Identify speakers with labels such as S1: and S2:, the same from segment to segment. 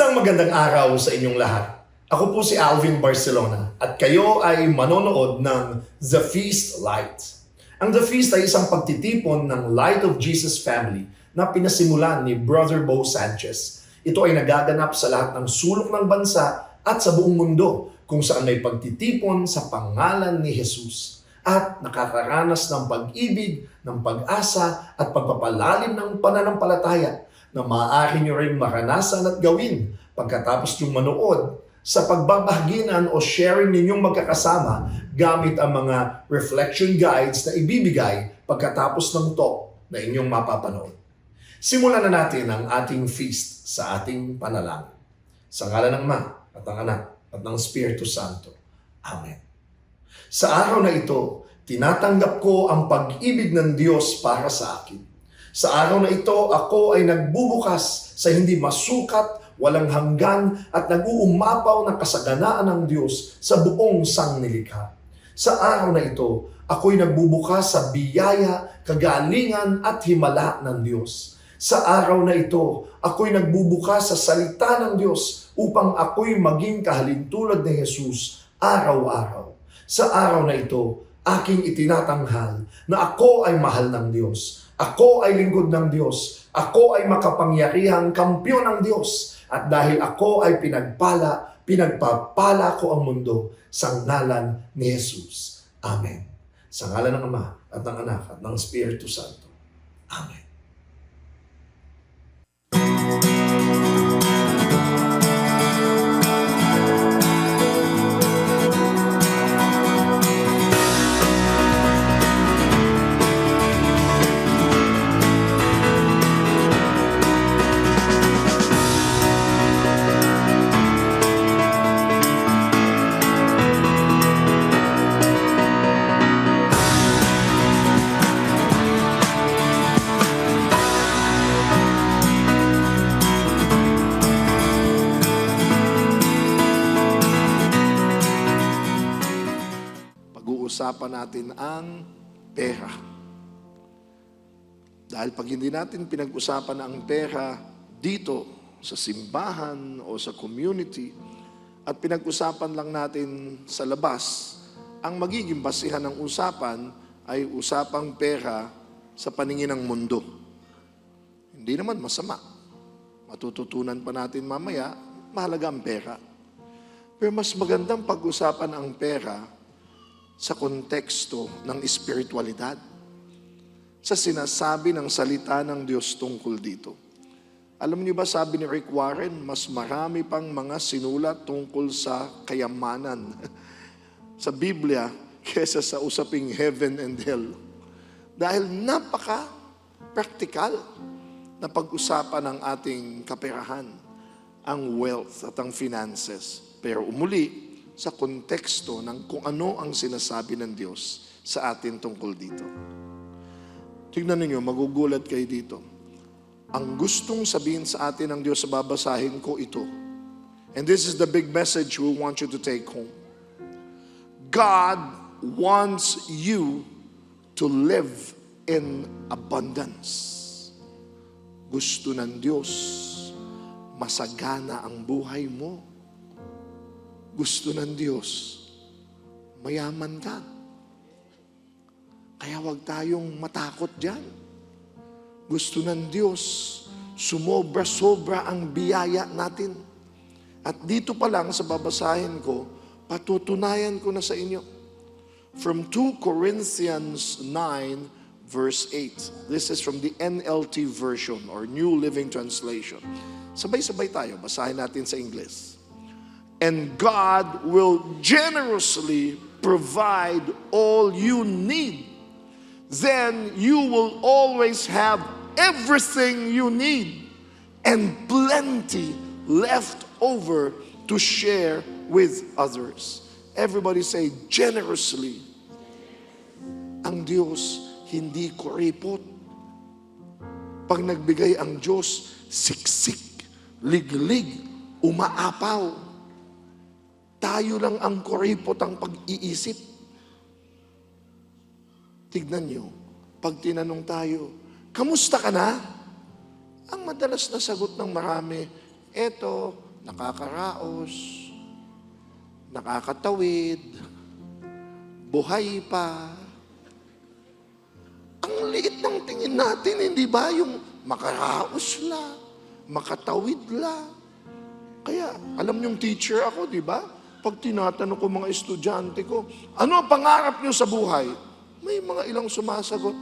S1: Isang magandang araw sa inyong lahat. Ako po si Alvin Barcelona at kayo ay manonood ng The Feast Light. Ang The Feast ay isang pagtitipon ng Light of Jesus Family na pinasimulan ni Brother Bo Sanchez. Ito ay nagaganap sa lahat ng sulok ng bansa at sa buong mundo kung saan may pagtitipon sa pangalan ni Jesus at nakakaranas ng pag-ibig, ng pag-asa at pagpapalalim ng pananampalataya na maaari nyo rin maranasan at gawin pagkatapos yung manood sa pagbabahaginan o sharing ninyong magkakasama gamit ang mga reflection guides na ibibigay pagkatapos ng talk na inyong mapapanood. Simulan na natin ang ating feast sa ating panalangin. Sa ngalan ng Ama at ng Anak at ng Espiritu Santo. Amen. Sa araw na ito, tinatanggap ko ang pag-ibig ng Diyos para sa akin. Sa araw na ito, ako ay nagbubukas sa hindi masukat, walang hanggan at nag-uumapaw na kasaganaan ng Diyos sa buong sangnilikha. Sa araw na ito, ako'y nagbubukas sa biyaya, kagalingan at himala ng Diyos. Sa araw na ito, ako'y nagbubukas sa salita ng Diyos upang ako'y maging kahalintulad ni Jesus araw-araw. Sa araw na ito, aking itinatanghal na ako ay mahal ng Diyos. Ako ay lingkod ng Diyos. Ako ay makapangyarihang kampiyon ng Diyos. At dahil ako ay pinagpapala ko ang mundo sa ngalan ni Jesus. Amen. Sa ngalan ng Ama at ng Anak at ng Espiritu Santo. Amen. Pag-uusapan natin ang pera. Dahil pag hindi natin pinag-usapan ang pera dito sa simbahan o sa community at pinag-usapan lang natin sa labas, ang magiging basihan ng usapan ay usapang pera sa paningin ng mundo. Hindi naman masama. Matututunan pa natin mamaya, mahalaga ang pera. Pero mas magandang pag-usapan ang pera sa konteksto ng espiritualidad, sa sinasabi ng salita ng Diyos tungkol dito. Alam niyo ba, sabi ni Rick Warren, mas marami pang mga sinulat tungkol sa kayamanan sa Biblia kesa sa usaping heaven and hell. Dahil napaka-practical na pag-usapan ng ating kaperahan, ang wealth at ang finances. Pero umuli, sa konteksto ng kung ano ang sinasabi ng Diyos sa atin tungkol dito. Tignan ninyo, magugulat kayo dito. Ang gustong sabihin sa atin ng Diyos, babasahin ko ito. And this is the big message we want you to take home. God wants you to live in abundance. Gusto ng Diyos, masagana ang buhay mo. Gusto ng Diyos, mayaman ka. Kaya huwag tayong matakot dyan. Gusto ng Diyos, sumobra-sobra ang biyaya natin. At dito pa lang sa babasahin ko, patutunayan ko na sa inyo. From 2 Corinthians 9, verse 8. This is from the NLT version or New Living Translation. Sabay-sabay tayo, basahin natin sa English. And God will generously provide all you need. Then you will always have everything you need and plenty left over to share with others. Everybody say, generously. Ang Diyos hindi kuripot. Pag nagbigay ang Diyos, siksik, liglig, umaapaw. Tayo lang ang kuripot ang pag-iisip. Tignan nyo, pag tinanong tayo, kamusta ka na? Ang madalas na sagot ng marami, eto,
S2: nakakaraos, nakakatawid, buhay pa. Ang liit ng tingin natin, hindi ba? Yung makaraos lang, makatawid lang. Kaya, alam niyong teacher ako, di ba? Pag tinatanong ko mga estudyante ko, ano ang pangarap niyo sa buhay? May mga ilang sumasagot,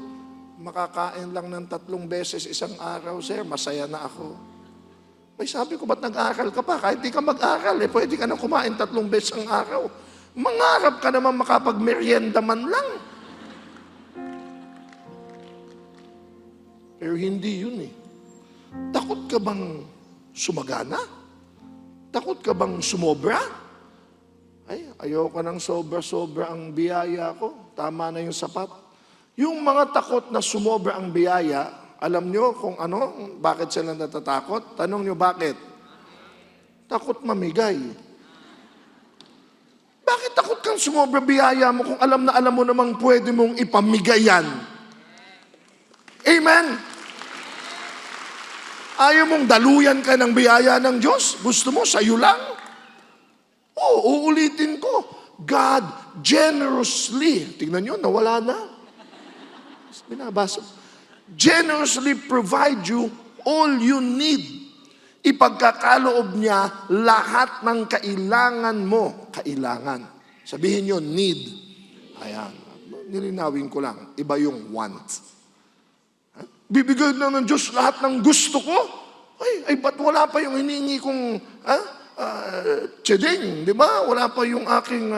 S2: makakain lang ng 3 beses isang araw, sir, masaya na ako. May sabi ko, ba't nag-aaral ka pa? Kahit di ka mag-aaral, pwede ka na kumain 3 beses ang araw. Mangarap ka naman makapag-merienda man lang. Pero hindi yun eh. Takot ka bang sumagana? Takot ka bang sumobra? Ay, ayoko ng sobra-sobra ang biyaya ko. Tama na yung sapat. Yung mga takot na sumobra ang biyaya, alam nyo kung ano, bakit sila natatakot? Tanong nyo bakit? Takot mamigay. Bakit takot kang sumobra biyaya mo kung alam na alam mo namang pwede mong ipamigay yan? Amen? Ayaw mong daluyan ka ng biyaya ng Diyos? Gusto mo, sa'yo lang? Oo, uulitin ko. God generously, tingnan nyo, nawala na. Binabasa. Generously provide you all you need. Ipagkakaloob niya lahat ng kailangan mo. Kailangan. Sabihin nyo, need. Ayan. Nilinawin ko lang. Iba yung want. Bibigyan na ng Diyos lahat ng gusto ko. Ay ba't wala pa yung hiningi kong tsedeng, di ba? Wala pa yung aking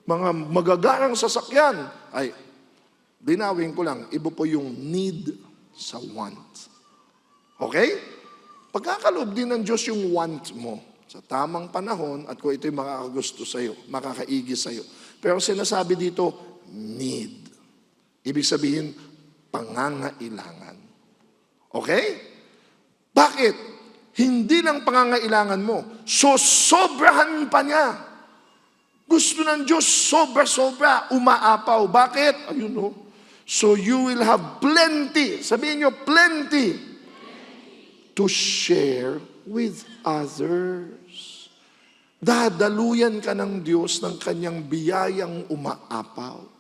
S2: mga magagarang sasakyan. Ay, binawin ko lang, iba po yung need sa want. Okay? Pagkakaloob din ng Diyos yung want mo sa tamang panahon at kung ito'y makakagusto sa'yo, makakaigi sa'yo. Pero sinasabi dito, need. Ibig sabihin, pangangailangan. Okay? Bakit? Hindi lang pangangailangan mo. So, sobrahan pa niya. Gusto ng Diyos, sobra-sobra, umaapaw. Bakit? Ayun o. So, you will have plenty. Sabihin nyo, plenty. To share with others. Dadaluyan ka ng Diyos ng kanyang biyayang umaapaw.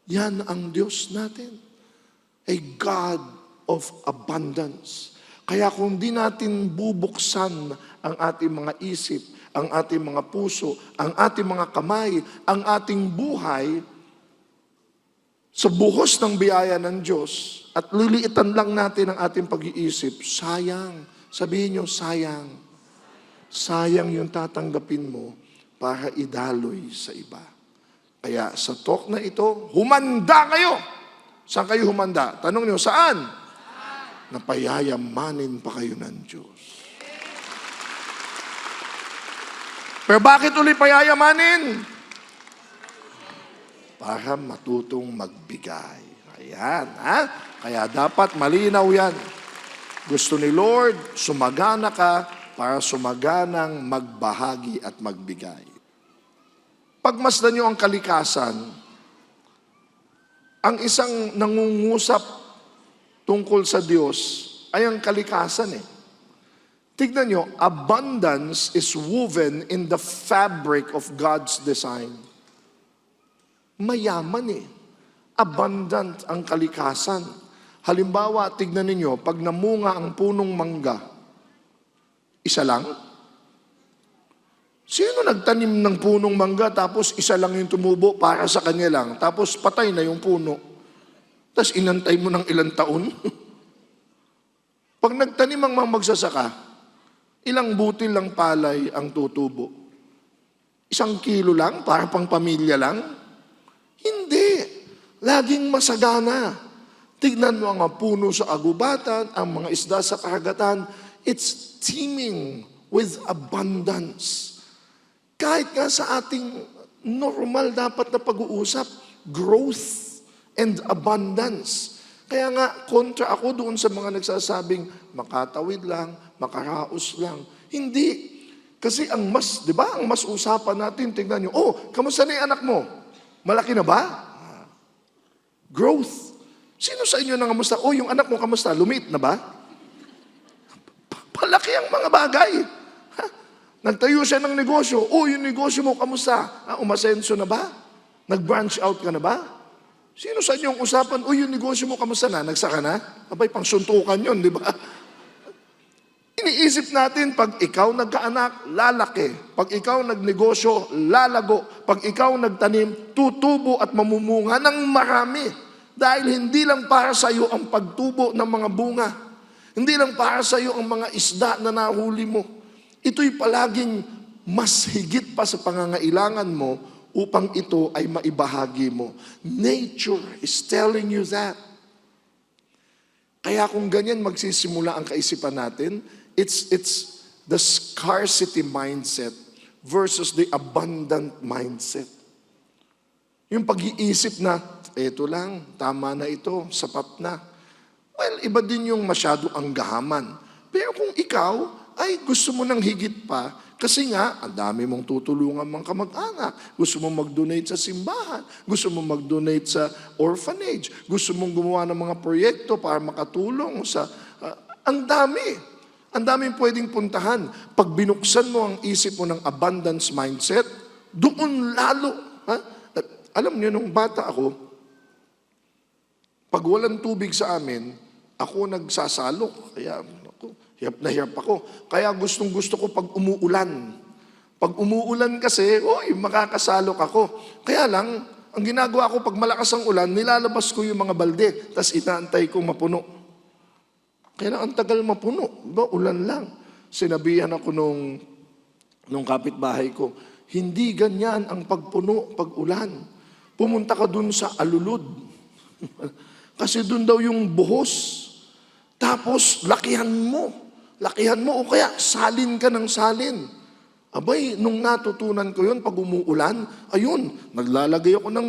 S2: Yan ang Diyos natin. A God of abundance. Kaya kung di natin bubuksan ang ating mga isip, ang ating mga puso, ang ating mga kamay, ang ating buhay, sa buhos ng biyaya ng Diyos, at liliitan lang natin ang ating pag-iisip, sayang. Sabihin nyo, sayang. Sayang yung tatanggapin mo para idaloy sa iba. Kaya sa talk na ito, humanda kayo. Saan kayo humanda? Tanong nyo, saan? Napayayamanin pa kayo ng Diyos. Pero bakit uli payayamanin? Para matutong magbigay. Ayan, ha? Kaya dapat malinaw yan. Gusto ni Lord, sumagana ka para sumaganang magbahagi at magbigay. Pagmasdan niyo ang kalikasan, ang isang nangungusap tungkol sa Diyos ay ang kalikasan eh. Tignan niyo, abundance is woven in the fabric of God's design. Mayaman eh. Abundant ang kalikasan. Halimbawa, tignan niyo, pag namunga ang punong mangga, isa lang? Sino nagtanim ng punong mangga tapos isa lang yung tumubo para sa kanya lang, tapos patay na yung puno? Tapos inantay mo ng ilang taon? Pag nagtanim ang mga magsasaka, ilang butil lang palay ang tutubo? 1 kilo lang para pang pamilya lang? Hindi. Laging masagana. Tignan mo ang mga puno sa agubatan, ang mga isda sa karagatan. It's teeming with abundance. Kahit nga sa ating normal dapat na pag-uusap, growth and abundance. Kaya nga, kontra ako doon sa mga nagsasabing, makatawid lang, makaraos lang. Hindi. Kasi ang mas, di ba, ang mas usapan natin, tingnan nyo, kamusta na yung anak mo? Malaki na ba? Growth. Sino sa inyo na kamusta? Yung anak mo kamusta? Lumit na ba? malalaki ang mga bagay. Ha? Nagtayo siya ng negosyo. Yung negosyo mo, kamusta? Umasenso na ba? Nag-branch out ka na ba? Sino sa inyo ang usapan, yung negosyo mo, kamusta na? Nagsaka na? Abay, pang suntukan yun, di ba? Iniisip natin, pag ikaw nagkaanak, lalaki. Pag ikaw nagnegosyo, lalago. Pag ikaw nagtanim, tutubo at mamumunga ng marami. Dahil hindi lang para sa iyo ang pagtubo ng mga bunga. Hindi lang para sa iyo ang mga isda na nahuli mo. Ito'y palaging mas higit pa sa pangangailangan mo upang ito ay maibahagi mo. Nature is telling you that. Kaya kung ganyan magsisimula ang kaisipan natin, it's the scarcity mindset versus the abundant mindset. Yung pag-iisip na, eto lang, tama na ito, sapat na. Well, iba din yung masyado ang gahaman. Pero kung ikaw ay gusto mo ng higit pa, kasi nga, ang dami mong tutulungan mga kamag-anak. Gusto mong mag-donate sa simbahan. Gusto mong mag-donate sa orphanage. Gusto mong gumawa ng mga proyekto para makatulong sa... ang dami. Ang daming pwedeng puntahan. Pag binuksan mo ang isip mo ng abundance mindset, doon lalo. Ha? Alam niyo, nung bata ako, pag walang tubig sa amin, ako nagsasalok. Kaya hirap na hirap ako. Kaya gustong gusto ko pag umuulan. Pag umuulan kasi, makakasalok ako. Kaya lang, ang ginagawa ko pag malakas ang ulan, nilalabas ko yung mga balde, tapos inaantay kong mapuno. Kaya lang, ang tagal mapuno. Diba? Ulan lang. Sinabihan ako nung kapitbahay ko, hindi ganyan ang pagpuno pag ulan. Pumunta ka dun sa alulod. Kasi dun daw yung buhos. Tapos, lakihan mo o kaya salin ka ng salin. Abay, nung natutunan ko yun, pag umuulan, ayun, naglalagay ako ng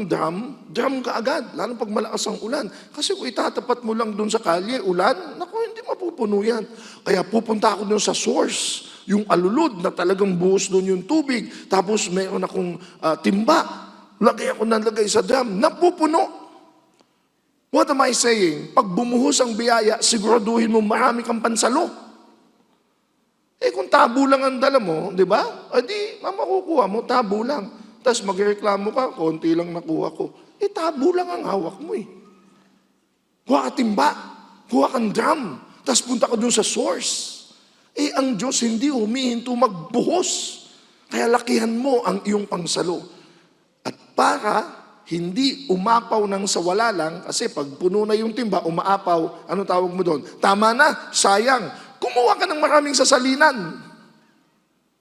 S2: drum ka agad, lalo pag malakas ang ulan. Kasi kung itatapat mo lang dun sa kalye, ulan, naku, hindi mapupuno yan. Kaya pupunta ako dun sa source, yung alulod na talagang buhos dun yung tubig, tapos mayroon akong timba, lagay ako nalagay sa drum, napupuno. What am I saying? Pag bumuhos ang biyaya, siguraduhin mo marami kang pansalo. Kung tabo lang ang dala mo, di ba? Di, makukuha mo, tabo lang. Tapos magreklamo ka, konti lang nakuha ko. Tabo lang ang hawak mo eh. Kuha ka timba, kuha kang drum, tapos punta ka dun sa source. Ang Diyos hindi humihinto magbuhos. Kaya lakihan mo ang iyong pangsalo. At para hindi umapaw ng sa wala lang, kasi pag puno na yung timba, umaapaw, ano tawag mo doon? Tama na, sayang. Kumuha ka ng maraming sasalinan.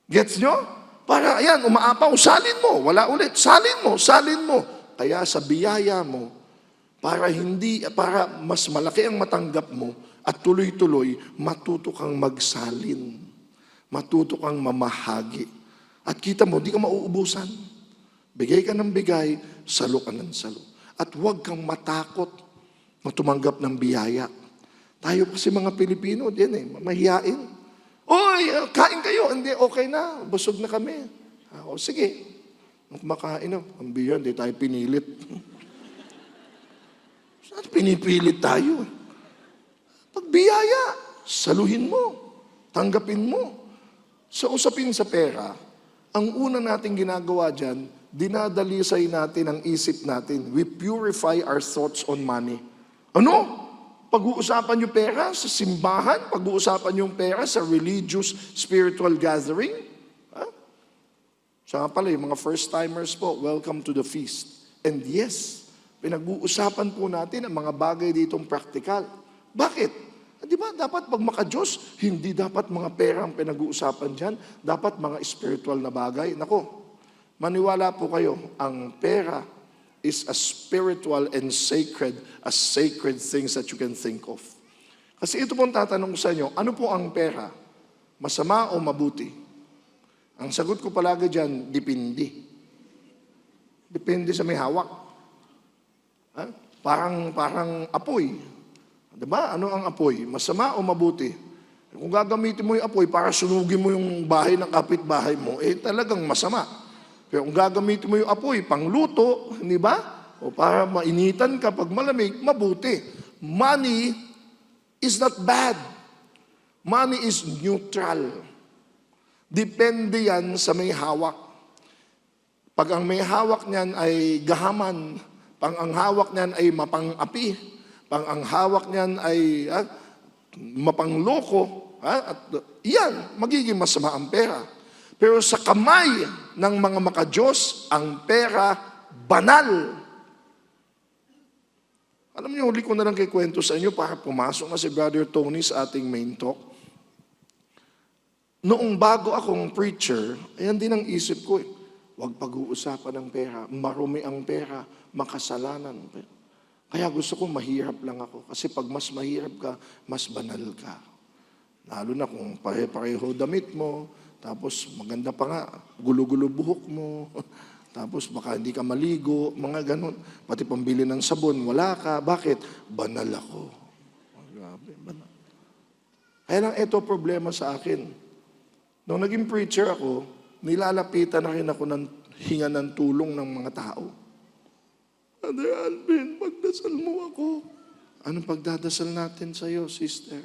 S2: Gets nyo? Para, ayan, umaapaw, salin mo. Wala ulit, salin mo. Kaya sa biyaya mo, para mas malaki ang matanggap mo, at tuloy-tuloy, matuto kang magsalin. Matuto kang mamahagi. At kita mo, di ka mauubusan. Bigay ka ng bigay, salo ka ng salo. At huwag kang matakot na tumanggap ng biyaya. Tayo kasi mga Pilipino, mahihain. Kain kayo. Hindi, okay na. Busog na kami. Sige. Kumakain na. Ang biyan, hindi tayo pinilit. Saan pinipilit tayo? Pag biyaya, saluhin mo. Tanggapin mo. Sa usapin sa pera, ang una nating ginagawa dyan, dinadalisay natin ang isip natin. We purify our thoughts on money. Ano? Pag-uusapan yung pera sa simbahan, pag-uusapan yung pera sa religious, spiritual gathering. Siya pala, yung mga first-timers po, welcome to the feast. And yes, pinag-uusapan po natin ang mga bagay ditong praktikal. Bakit? Di ba, dapat pag maka-Diyos, hindi dapat mga pera ang pinag-uusapan dyan, dapat mga spiritual na bagay. Nako, maniwala po kayo, ang pera is as spiritual and sacred as sacred things that you can think of. Kasi ito pong tatanong ko sa inyo, ano po ang pera? Masama o mabuti? Ang sagot ko palagi dyan, depende. Depende sa may hawak. Parang apoy. Diba? Ano ang apoy? Masama o mabuti? Kung gagamitin mo yung apoy para sunugin mo yung bahay ng kapitbahay mo, talagang masama. Pero kung gagamitin mo yung apoy, pangluto, di ba? O para mainitan ka pag malamig, mabuti. Money is not bad. Money is neutral. Depende yan sa may hawak. Pag ang may hawak niyan ay gahaman, pag ang hawak niyan ay mapang-api, pag ang hawak niyan ay mapangloko, at yan, magiging masama ang pera. Pero sa kamay ng mga makadiyos, ang pera banal. Alam niyo, huli ko na lang kikwento sa inyo para pumasok na si Brother Tony sa ating main talk. Noong bago akong preacher, ayan din ang isip ko. Huwag pag-uusapan ng pera. Marumi ang pera. Makasalanan. Kaya gusto ko mahirap lang ako. Kasi pag mas mahirap ka, mas banal ka. Lalo na kung pare-pareho damit mo, tapos maganda pa nga, gulo-gulo buhok mo, tapos baka hindi ka maligo, mga ganun. Pati pambili ng sabon, wala ka. Bakit? Banal ako. Grabe, banal. Kaya lang ito problema sa akin. Nung naging preacher ako, nilalapitan na rin ako ng hinga ng tulong ng mga tao. Brother Alvin, pagdasal mo ako. Anong pagdadasal natin sa'yo, sister?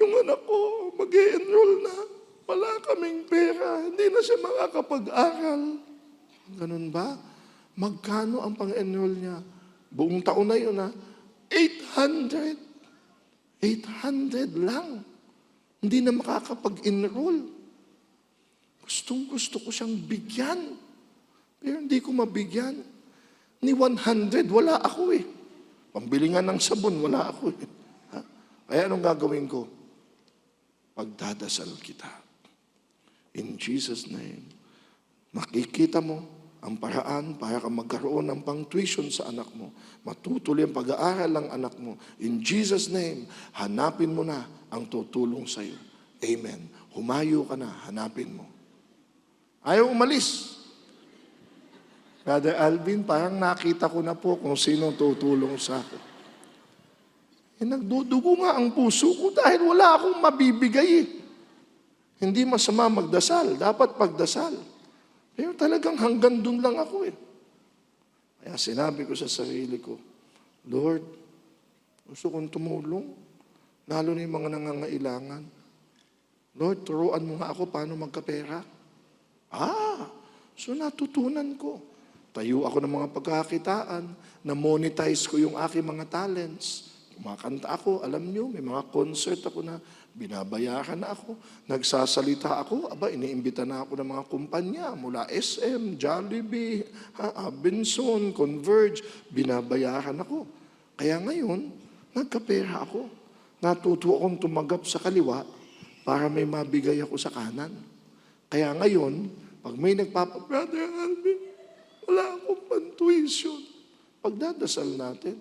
S2: Yung anak ko, mag-e-enroll na. Wala kaming pera. Hindi na siya makakapag-aral. Ganun ba? Magkano ang pang-enroll niya? Buong taon na yun, 800. 800 lang. Hindi na makakapag-enroll. Gustong-gusto ko siyang bigyan. Pero hindi ko mabigyan. Ni 100, wala ako eh. Pambili nga ng sabon, wala ako eh. Kaya anong gagawin ko? Pagdadasal kita. In Jesus' name. Makikita mo ang paraan para ka magkaroon ng pang-tuition sa anak mo. Matutuloy ang pag-aaral ng anak mo. In Jesus' name, hanapin mo na ang tutulong sa iyo. Amen. Humayo ka na, hanapin mo. Ayaw umalis. Brother Alvin, parang nakita ko na po kung sino tutulong sa akin. Nagdudugo nga ang puso ko dahil wala akong mabibigay eh. Hindi masama magdasal, dapat pagdasal. Pero talagang hanggang dun lang ako eh. Kaya sinabi ko sa sarili ko, Lord, gusto kong tumulong, lalo na yung mga nangangailangan. Lord, turuan mo nga ako paano magkapera. So natutunan ko. Tayo ako ng mga pagkakitaan, na-monetize ko yung aking mga talents. Kumakanta ako, alam nyo, may mga concert ako na binabayaran na ako. Nagsasalita ako, iniimbita na ako ng mga kumpanya mula SM, Jollibee, Benson, Converge, binabayaran ako. Kaya ngayon, nagkapera ako. Natuto akong tumagap sa kaliwa para may mabigay ako sa kanan. Kaya ngayon, pag may Brother Alvin, wala akong pantuition. Pagdadasal natin,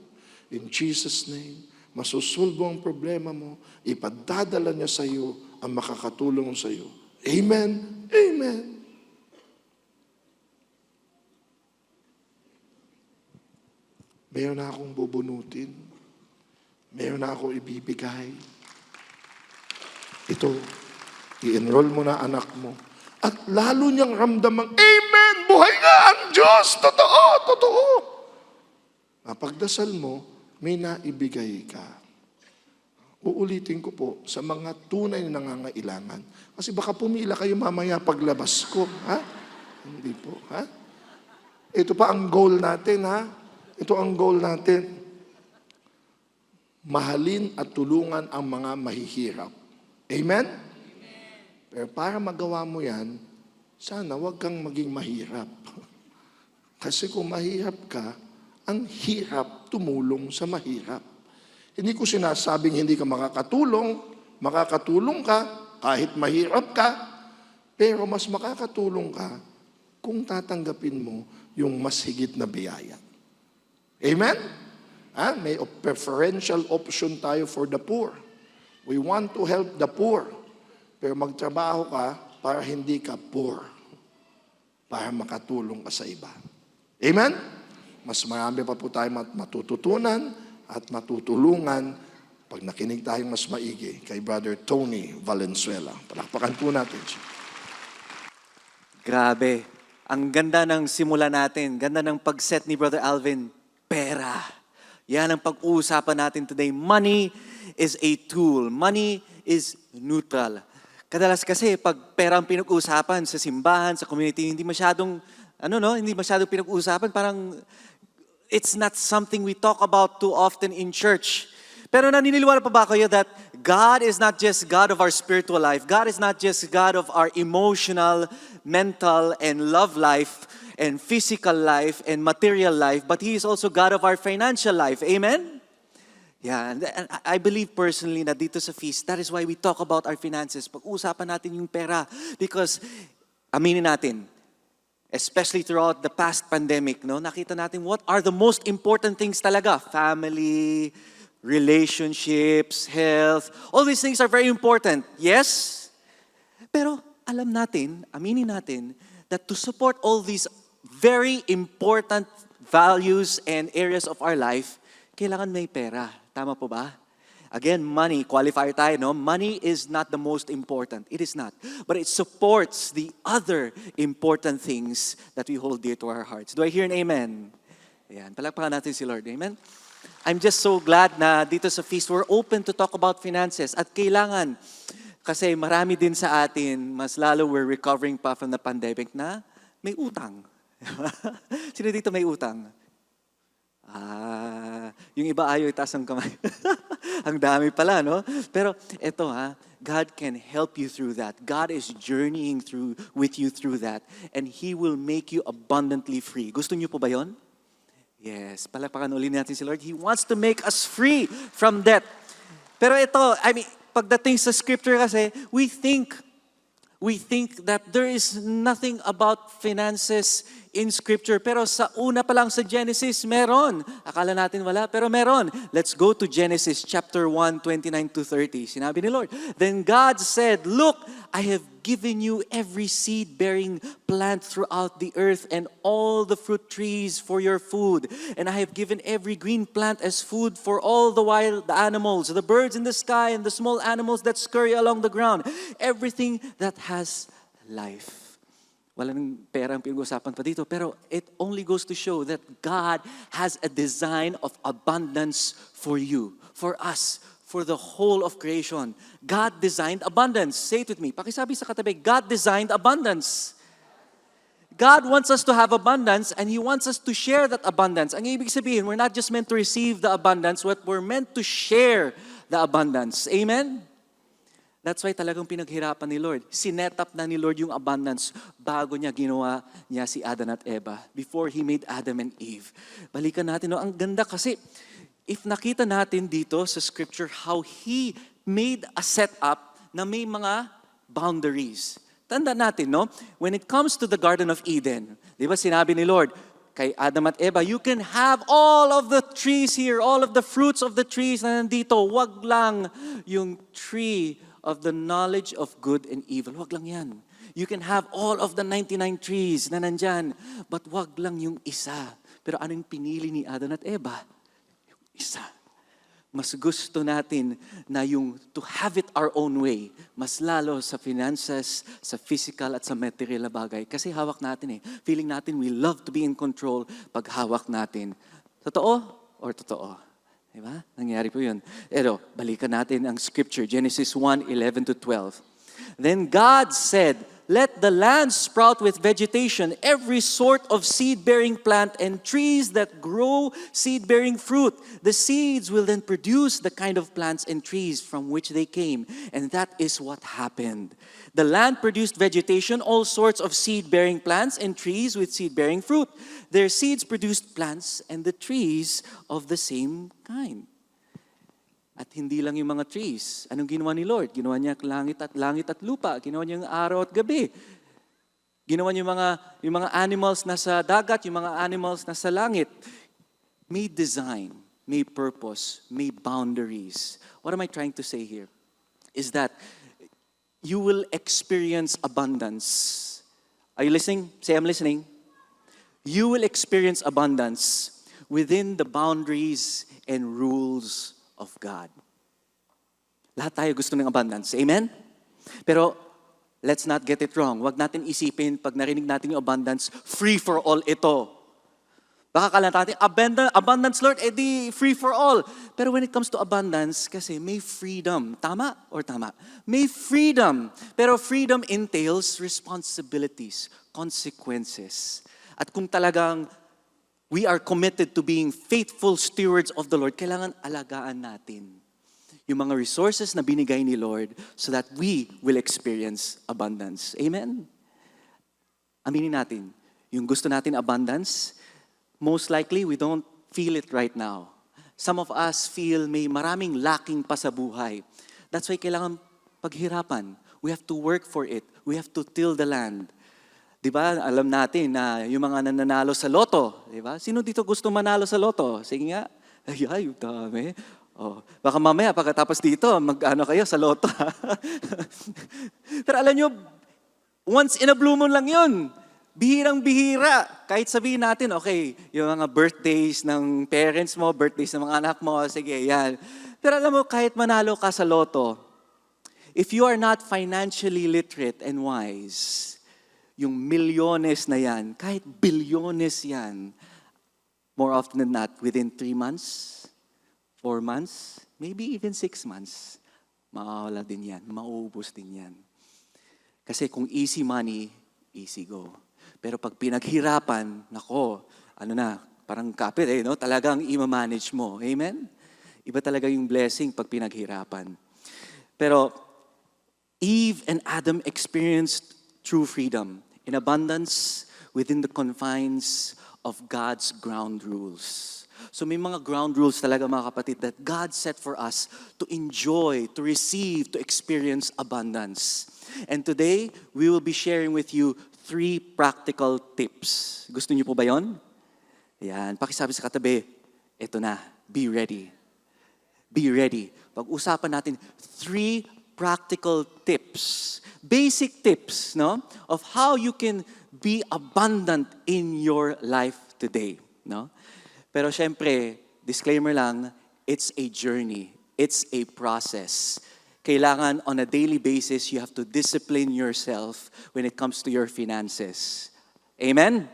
S2: in Jesus' name, masusulbo ang problema mo, ipadadala niya sa iyo ang makakatulong sa iyo. Amen? Amen. Mayroon na akong bubunutin. Mayroon na akong ibibigay. Ito, i-enroll mo na anak mo. At lalo niyang ramdamang, Amen! Buhay nga ang Diyos! Totoo! Totoo! Pagdasal mo, may naibigay ka. Uulitin ko po sa mga tunay na nangangailangan. Kasi baka pumila kayo mamaya paglabas ko. Ha? Hindi po. Ha? Ito pa ang goal natin. Ha? Ito ang goal natin. Mahalin at tulungan ang mga mahihirap. Amen? Pero para magawa mo yan, sana wag kang maging mahirap. Kasi kung mahirap ka, ang hirap tumulong sa mahirap. Hindi ko sinasabing hindi ka makakatulong ka kahit mahirap ka, pero mas makakatulong ka kung tatanggapin mo yung mas higit na biyaya. Amen? May preferential option tayo for the poor. We want to help the poor. Pero magtrabaho ka para hindi ka poor. Para makatulong ka sa iba. Amen? Mas marami pa po tayong matututunan at matutulungan pag nakinig tayong mas maigi kay Brother Tony Valenzuela. Palakpakan po natin siya.
S3: Grabe. Ang ganda ng simula natin. Ganda ng pag-set ni Brother Alvin. Pera. Yan ang pag-uusapan natin today. Money is a tool. Money is neutral. Kadalas kasi pag pera ang pinag-uusapan sa simbahan, sa community, hindi masyadong pinag-uusapan, parang it's not something we talk about too often in church. Pero naniniwala pa ba kayo that God is not just God of our spiritual life. God is not just God of our emotional, mental, and love life, and physical life, and material life, but He is also God of our financial life. Amen? Yeah, and I believe personally na dito sa feast, that is why we talk about our finances. Pag-uusapan natin yung pera. Because, aminin natin, especially throughout the past pandemic, no, nakita natin what are the most important things talaga. Family, relationships, health, all these things are very important. Yes? Pero alam natin, aminin natin, that to support all these very important values and areas of our life, kailangan may pera. Tama po ba? Again, money, qualifier tayo, no? Money is not the most important. It is not. But it supports the other important things that we hold dear to our hearts. Do I hear an amen? Ayan, palakpakan natin si Lord. Amen? I'm just so glad na dito sa feast, we're open to talk about finances. At kailangan, kasi marami din sa atin, mas lalo we're recovering pa from the pandemic na may utang. Sino dito may utang? Yung iba ayaw itaas ang kamay. Ang dami pala, no? Pero eto God can help you through that. God is journeying with you through that. And He will make you abundantly free. Gusto niyo po ba yon? Yes, palakpakan ulit natin si Lord. He wants to make us free from debt. Pero ito, pagdating sa scripture kasi, we think that there is nothing about finances in scripture. Pero sa una pa lang sa Genesis, meron. Akala natin wala, pero meron. Let's go to Genesis chapter 1, 29-30. Sinabi ni Lord, "Then God said, Look, I have given you every seed-bearing plant throughout the earth and all the fruit trees for your food. And I have given every green plant as food for all the wild animals, the birds in the sky and the small animals that scurry along the ground, everything that has life." Walang pera ang pinag-usapan pa dito, pero it only goes to show that God has a design of abundance for you, for us, for the whole of creation. God designed abundance. Say it with me. Pakisabi sa katabi, God designed abundance. God wants us to have abundance and He wants us to share that abundance. Ang ibig sabihin, we're not just meant to receive the abundance, but we're meant to share the abundance. Amen? That's why talagang pinaghirapan ni Lord. Sinet up na ni Lord yung abundance bago ginawa niya si Adan at Eva. Before He made Adam and Eve. Balikan natin, no? Ang ganda kasi, if nakita natin dito sa scripture how He made a setup na may mga boundaries. Tanda natin, no? When it comes to the Garden of Eden, di ba sinabi ni Lord, kay Adam at Eva, you can have all of the trees here, all of the fruits of the trees na nandito. Wag lang yung tree of the knowledge of good and evil. Wag lang yan. You can have all of the 99 trees na nandyan, but wag lang yung isa. Pero anong pinili ni Adan at Eva? Yung isa. Mas gusto natin na yung to have it our own way, mas lalo sa finances, sa physical at sa material na bagay. Kasi hawak natin Feeling natin we love to be in control pag hawak natin. Totoo or totoo? Diba? Nangyari po yun. Pero balikan natin ang scripture, Genesis 1:11-12. Then God said, "Let the land sprout with vegetation, every sort of seed-bearing plant and trees that grow seed-bearing fruit. The seeds will then produce the kind of plants and trees from which they came." And that is what happened. The land produced vegetation, all sorts of seed-bearing plants and trees with seed-bearing fruit. Their seeds produced plants and the trees of the same kind. At hindi lang yung mga trees. Anong ginawa ni Lord? Ginawa niya langit at lupa. Ginawa niya yung araw at gabi. Ginawa niya yung mga animals na sa dagat, yung mga animals na sa langit. May design, may purpose, may boundaries. What am I trying to say here? Is that you will experience abundance. Are you listening? Say, I'm listening. You will experience abundance within the boundaries and rules of God. Lahat tayo gusto ng abundance. Amen? Pero let's not get it wrong. Huwag natin isipin pag narinig natin yung abundance, free for all ito. Baka kala natin, abundance, Lord, edi free for all. Pero when it comes to abundance, kasi may freedom. Tama or tama? May freedom. Pero freedom entails responsibilities, consequences. At kung talagang we are committed to being faithful stewards of the Lord, kailangan alagaan natin yung mga resources na binigay ni Lord so that we will experience abundance. Amen? Aminin natin, yung gusto natin abundance, most likely, we don't feel it right now. Some of us feel may maraming lacking pa sa buhay. That's why kailangan paghirapan. We have to work for it. We have to till the land. Di ba? Alam natin na yung mga nananalo sa loto. Di ba? Sino dito gusto manalo sa loto? Sige nga. Ay, dami. Oh, baka mamaya pagkatapos dito, mag-ano kayo sa loto. Pero alam nyo, once in a blue moon lang yun. Bihirang-bihira. Kahit sabihin natin, okay, yung mga birthdays ng parents mo, birthdays ng mga anak mo, sige, yan. Pero alam mo, kahit manalo ka sa loto, if you are not financially literate and wise, yung milyones na yan, kahit bilyones yan, more often than not, within 3 months, 4 months, maybe even 6 months, mawawala din yan, mauubos din yan. Kasi kung easy money, easy go. Pero pag pinaghirapan, nako, ano na, parang kapit no? Talagang ima-manage mo. Amen? Iba talaga yung blessing pag pinaghirapan. Pero Eve and Adam experienced true freedom in abundance within the confines of God's ground rules. So may mga ground rules talaga mga kapatid that God set for us to enjoy, to receive, to experience abundance. And today, we will be sharing with you 3 practical tips. Gusto niyo po ba yon? Yan, pakisabi sa katabi, eto na, be ready. Be ready. Pag-usapan natin 3 practical tips, basic tips, no, of how you can be abundant in your life today, no? Pero syempre, disclaimer lang, it's a journey. It's a process. Kailangan on a daily basis, you have to discipline yourself when it comes to your finances. Amen?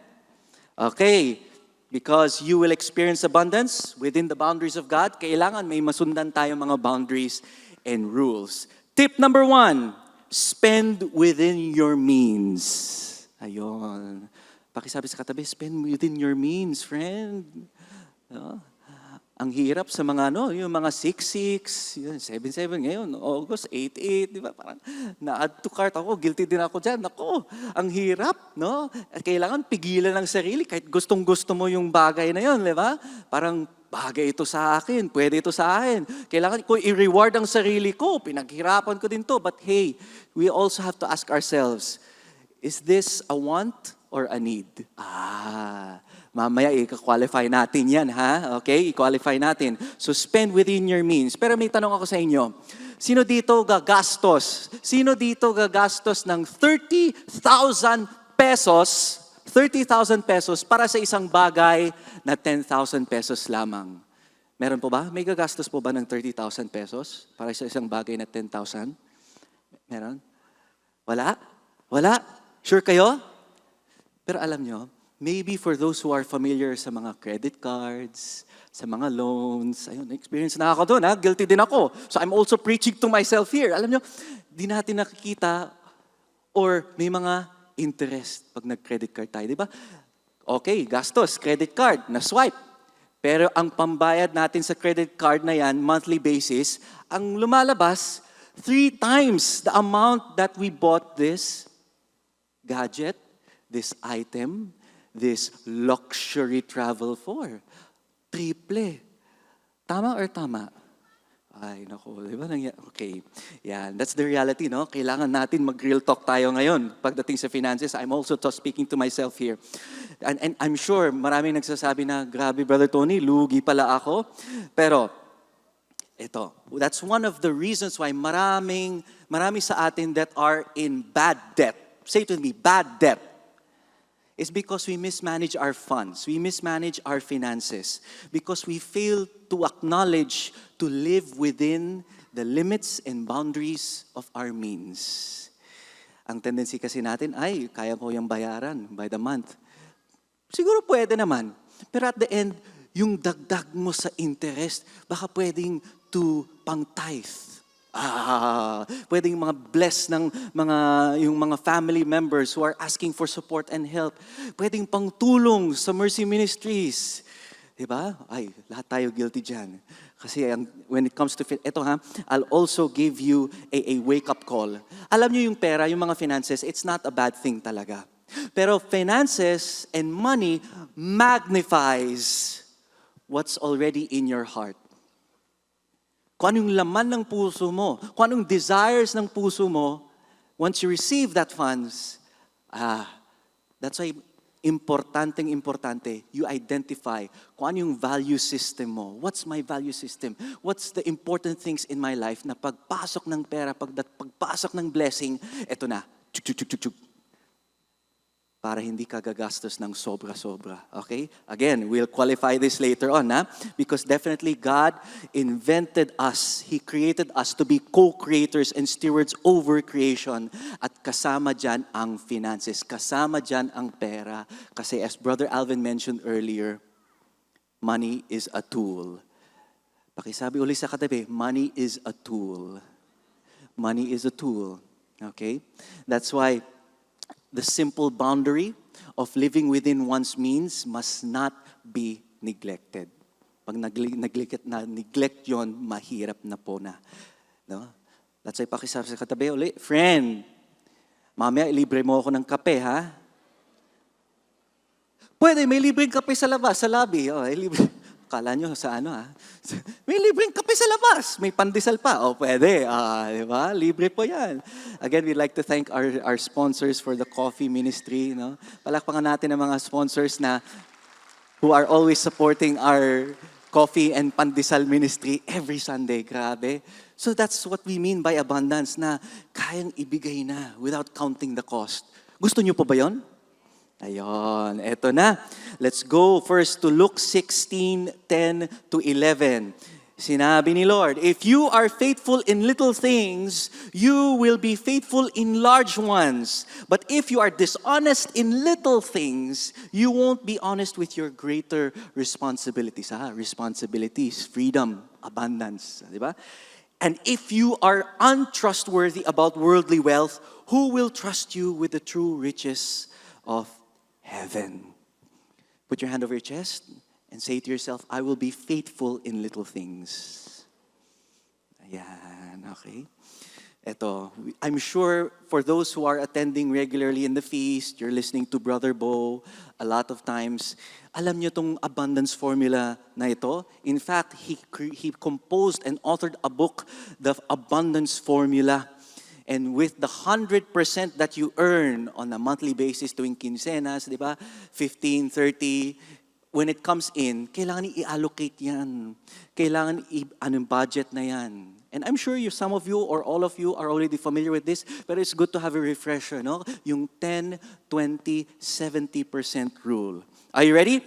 S3: Okay. Because you will experience abundance within the boundaries of God, kailangan may masundan tayong mga boundaries and rules. Tip number 1, spend within your means. Ayun. Pakisabi sa katabi, spend within your means, friend. No? Ang hirap sa mga yung mga 6-6, 7-7 ngayon, August 8-8, di ba? Parang na-add to cart ako, guilty din ako dyan. Ako, ang hirap, no? Kailangan pigilan ng sarili kahit gustong-gusto mo yung bagay na yun, di ba? Parang bagay ito sa akin, pwede ito sa akin. Kailangan ko i-reward ang sarili ko, pinaghirapan ko din to. But hey, we also have to ask ourselves, is this a want or a need? Mamaya i-qualify natin yan, ha? Okay, i-qualify natin. So spend within your means. Pero may tanong ako sa inyo. Sino dito gagastos? Sino dito gagastos ng 30,000 pesos? 30,000 pesos para sa isang bagay na 10,000 pesos lamang. Meron po ba? May gagastos po ba ng 30,000 pesos para sa isang bagay na 10,000? Meron? Wala? Wala? Sure kayo? Pero alam nyo, maybe for those who are familiar sa mga credit cards, sa mga loans, ayun, experience na ako doon, guilty din ako. So I'm also preaching to myself here. Alam nyo, di natin nakikita or may mga interest pag nag-credit card tayo, di ba? Okay, gastos, credit card, na-swipe. Pero ang pambayad natin sa credit card na yan, monthly basis, ang lumalabas, 3 times the amount that we bought this gadget, this item, this luxury travel for. Triple. Tama or tama? Ay, naku, di ba? Okay. Yan, that's the reality, no? Kailangan natin mag-real talk tayo ngayon. Pagdating sa finances, I'm also speaking to myself here. And I'm sure maraming nagsasabi na, grabe, Brother Tony, lugi pala ako. Pero, ito, that's one of the reasons why marami sa atin that are in bad debt. Say it with me, bad debt. It's because we mismanage our funds. We mismanage our finances. Because we fail to acknowledge to live within the limits and boundaries of our means. Ang tendency kasi natin, ay, kaya ko yung bayaran by the month. Siguro pwede naman. Pero at the end, yung dagdag mo sa interest, baka pwedeng to pang-tithe. Pwedeng mga bless ng yung mga family members who are asking for support and help. Pwedeng pangtulong sa Mercy Ministries. Diba? Ay, lahat tayo guilty dyan. Kasi when it comes to, eto ha, I'll also give you a wake-up call. Alam niyo yung pera, yung mga finances, it's not a bad thing talaga. Pero finances and money magnifies what's already in your heart. Kung anong laman ng puso mo, kung anong desires ng puso mo, once you receive that funds, that's why importante, you identify kung ano yung value system mo. What's my value system? What's the important things in my life na pagpasok ng pera, pagpasok ng blessing, eto na, chuk. Para hindi ka gagastos ng sobra-sobra. Okay? Again, we'll qualify this later on, because definitely God invented us. He created us to be co-creators and stewards over creation. At kasama dyan ang finances. Kasama dyan ang pera. Kasi as Brother Alvin mentioned earlier, money is a tool. Pakisabi uli sa katabi, money is a tool. Money is a tool. Okay? That's why the simple boundary of living within one's means must not be neglected. Pag neglect yon, mahirap na po na. No? That's why pakisabi sa katabi uli, friend, mamaya ilibre mo ako ng kape, ha? Pwede, may libreng kape sa labas, sa lobby. Libre. Kala nyo sa may libreng kape sa labas. May pandesal pa. Pwede. Di ba? Libre po yan. Again, we'd like to thank our sponsors for the coffee ministry. No? Palakpakan natin ang mga sponsors who are always supporting our coffee and pandesal ministry every Sunday. Grabe. So that's what we mean by abundance, na kayang ibigay na without counting the cost. Gusto nyo po ba yun? Ayon, eto na. Let's go first to Luke 16:10-11. Sinabi ni Lord, if you are faithful in little things, you will be faithful in large ones. But if you are dishonest in little things, you won't be honest with your greater responsibilities. Responsibilities, freedom, abundance. Di ba? And if you are untrustworthy about worldly wealth, who will trust you with the true riches of heaven? Put your hand over your chest and say to yourself, I will be faithful in little things. Ayan, okay. Eto, I'm sure for those who are attending regularly in the feast, you're listening to Brother Bo a lot of times, alam niyo tong abundance formula na ito. In fact, he composed and authored a book, The Abundance Formula. And with the 100% that you earn on a monthly basis tuwing quincenas, di ba? 15, 30, when it comes in, kailangan i-allocate yan. Kailangan anong budget na yan. And I'm sure some of you or all of you are already familiar with this, but it's good to have a refresher, no? Yung 10, 20, 70% rule. Are you ready?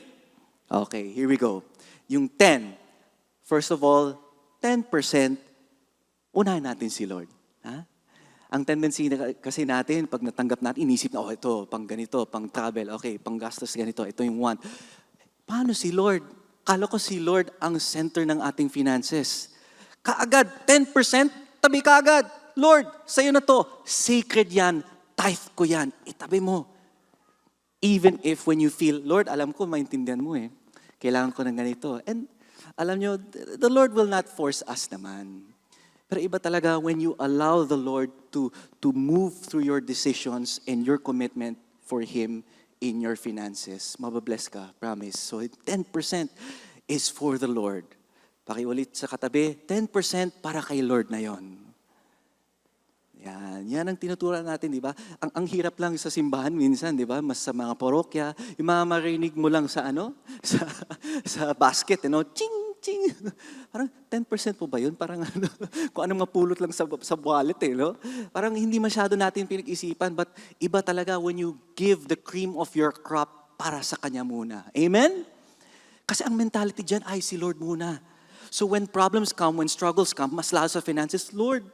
S3: Okay, here we go. Yung 10, first of all, 10%, unahin natin si Lord. Ang tendency kasi natin, pag natanggap natin, inisip na, ito, pang ganito, pang travel, okay, pang gastos ganito, ito yung want. Paano si Lord? Kala ko si Lord ang center ng ating finances. Kaagad, 10%, tabi kaagad. Lord, sa'yo na to. Sacred yan. Tithe ko yan. Itabi mo. Even if when you feel, Lord, alam ko, maintindihan mo eh. Kailangan ko ng ganito. And alam nyo, the Lord will not force us naman. Pero iba talaga when you allow the Lord to move through your decisions and your commitment for Him in your finances. Mababless ka, promise. So 10% is for the Lord. Pakiulit sa katabi, 10% para kay Lord na yon. Yan ang tinuturan natin, di ba? Ang hirap lang sa simbahan minsan, di ba? Mas sa mga parokya, yung mga marinig mo lang sa sa basket, ching! Parang 10% po ba yun? Parang kung anong mapulot lang sa wallet no? Parang hindi masyado natin pinag-isipan, but iba talaga when you give the cream of your crop para sa Kanya muna. Amen? Kasi ang mentality dyan ay si Lord muna. So when problems come, when struggles come, mas lalo sa finances, Lord,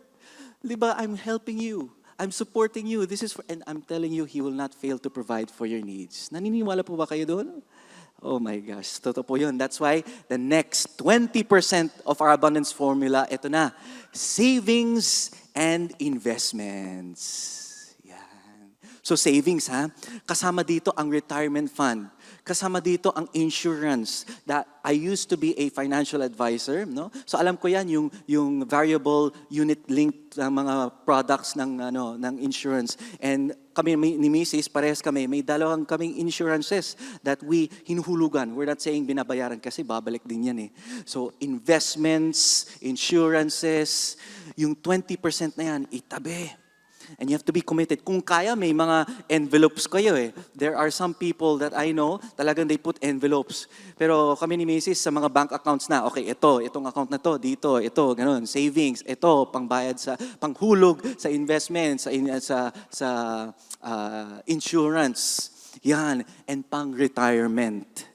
S3: di ba, I'm helping you. I'm supporting you. And I'm telling you, He will not fail to provide for your needs. Naniniwala po ba kayo doon? Oh my gosh, totoo po yun. That's why the next 20% of our abundance formula, ito na, savings and investments. Yan. So savings ha, kasama dito ang retirement fund. Kasama dito ang insurance. That I used to be a financial advisor, no? So alam ko 'yan yung variable unit linked ng mga products ng insurance. And kami ni Mrs. parehas kami, may dalawang kaming insurances that we hinuhulugan. We're not saying binabayaran kasi babalik din 'yan eh. So investments, insurances, yung 20% na 'yan itabi. And you have to be committed. Kung kaya, may mga envelopes kayo eh. There are some people that I know, talagang they put envelopes. Pero kami ni Mrs. sa mga bank accounts na, okay, itong account na to, dito, ito, ganun, savings, ito, pangbayad sa, panghulog sa investment, sa insurance. Yan, and pang-retirement.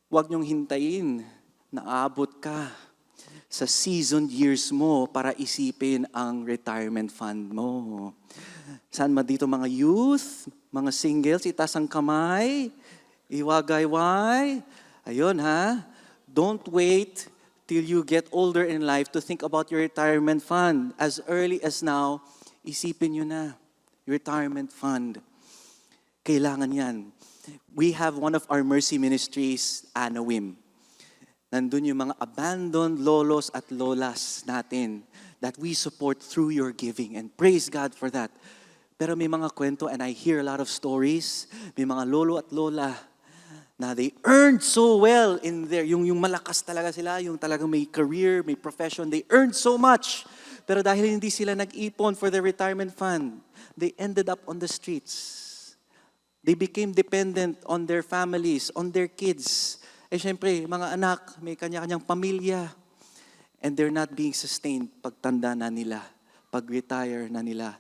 S3: Huwag niyong hintayin na aabot ka sa seasoned years mo para isipin ang retirement fund mo. Saan ba dito mga youth, mga singles, itaas ang kamay, iwagayway. Ayun ha, don't wait till you get older in life to think about your retirement fund. As early as now, isipin nyo na, retirement fund. Kailangan yan. We have one of our mercy ministries, Anawim. Nandun yung mga abandoned lolos at lolas natin that we support through your giving. And praise God for that. Pero may mga kwento and I hear a lot of stories. May mga lolo at lola na they earned so well in there. Yung malakas talaga sila, yung talagang may career, may profession. They earned so much. Pero dahil hindi sila nag-ipon for their retirement fund, they ended up on the streets. They became dependent on their families, on their kids. Eh syempre, mga anak, may kanya-kanyang pamilya. And they're not being sustained pagtanda na nila, pag-retire na nila.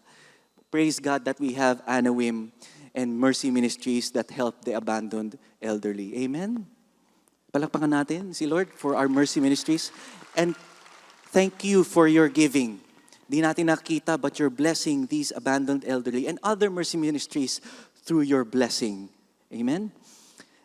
S3: Praise God that we have Anawim and Mercy Ministries that help the abandoned elderly. Amen? Palakpakan natin si Lord for our Mercy Ministries. And thank you for your giving. Di natin nakita but you're blessing these abandoned elderly and other Mercy Ministries through your blessing. Amen?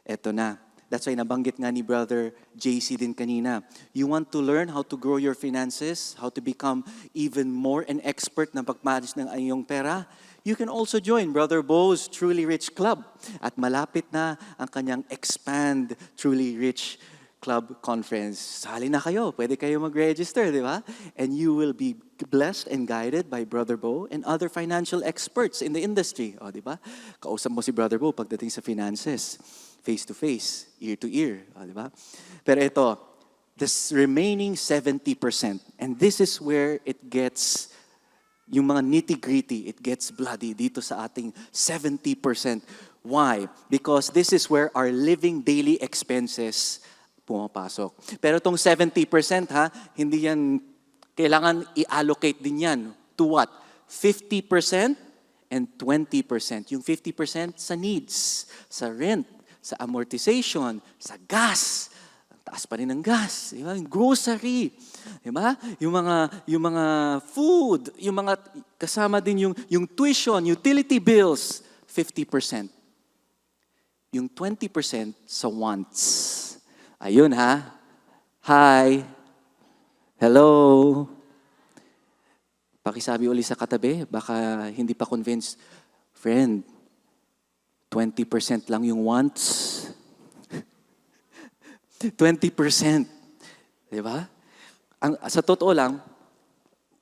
S3: Eto na. That's why nabanggit nga ni Brother JC din kanina. You want to learn how to grow your finances, how to become even more an expert na pag-manage ng iyong pera? You can also join Brother Bo's Truly Rich Club. At malapit na ang kanyang Expand Truly Rich Club Conference. Sali na kayo. Pwede kayo mag-register, di ba? And you will be blessed and guided by Brother Bo and other financial experts in the industry. O, di ba? Kausap mo si Brother Bo pagdating sa finances. Face-to-face, ear-to-ear. O, di ba? Pero ito, this remaining 70%, and this is where it gets, yung mga nitty-gritty, it gets bloody dito sa ating 70%. Why? Because this is where our living daily expenses pumapasok. Pero itong 70% ha, hindi yan, kailangan i-allocate din yan. To what? 50% and 20%. Yung 50% sa needs, sa rent, sa amortization, sa gas. Ang taas pa rin ng gas. Diba? Yung grocery. Diba? Yung mga food, yung mga kasama din yung tuition, utility bills, 50%. Yung 20% sa wants. Ayun ha. Hi. Hello. Pakisabi uli sa katabi, baka hindi pa convinced. Friend, 20% lang yung wants. 20%. Diba? Sa totoo lang,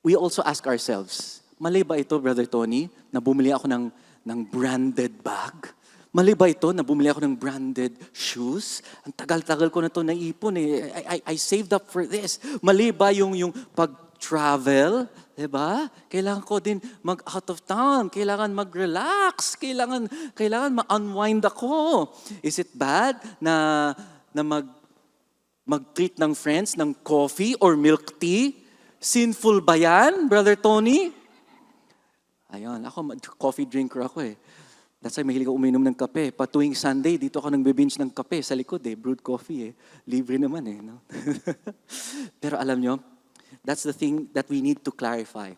S3: we also ask ourselves, mali ba ito, Brother Tony, na bumili ako ng branded bag? Mali ba ito na bumili ako ng branded shoes? Ang tagal-tagal ko na ito naipon eh. I saved up for this. Mali ba yung pag-travel? Diba? Kailangan ko din mag-out of town. Kailangan mag-relax. Kailangan ma-unwind ako. Is it bad na mag-treat ng friends ng coffee or milk tea? Sinful ba yan, Brother Tony? Ayun, ako coffee drinker ako eh. That's why mahilig ako uminom ng kape. Patuwing Sunday, dito ako nagbe-binge ng kape sa likod eh. Brewed coffee eh. Libre naman eh. No? Pero alam nyo, that's the thing that we need to clarify.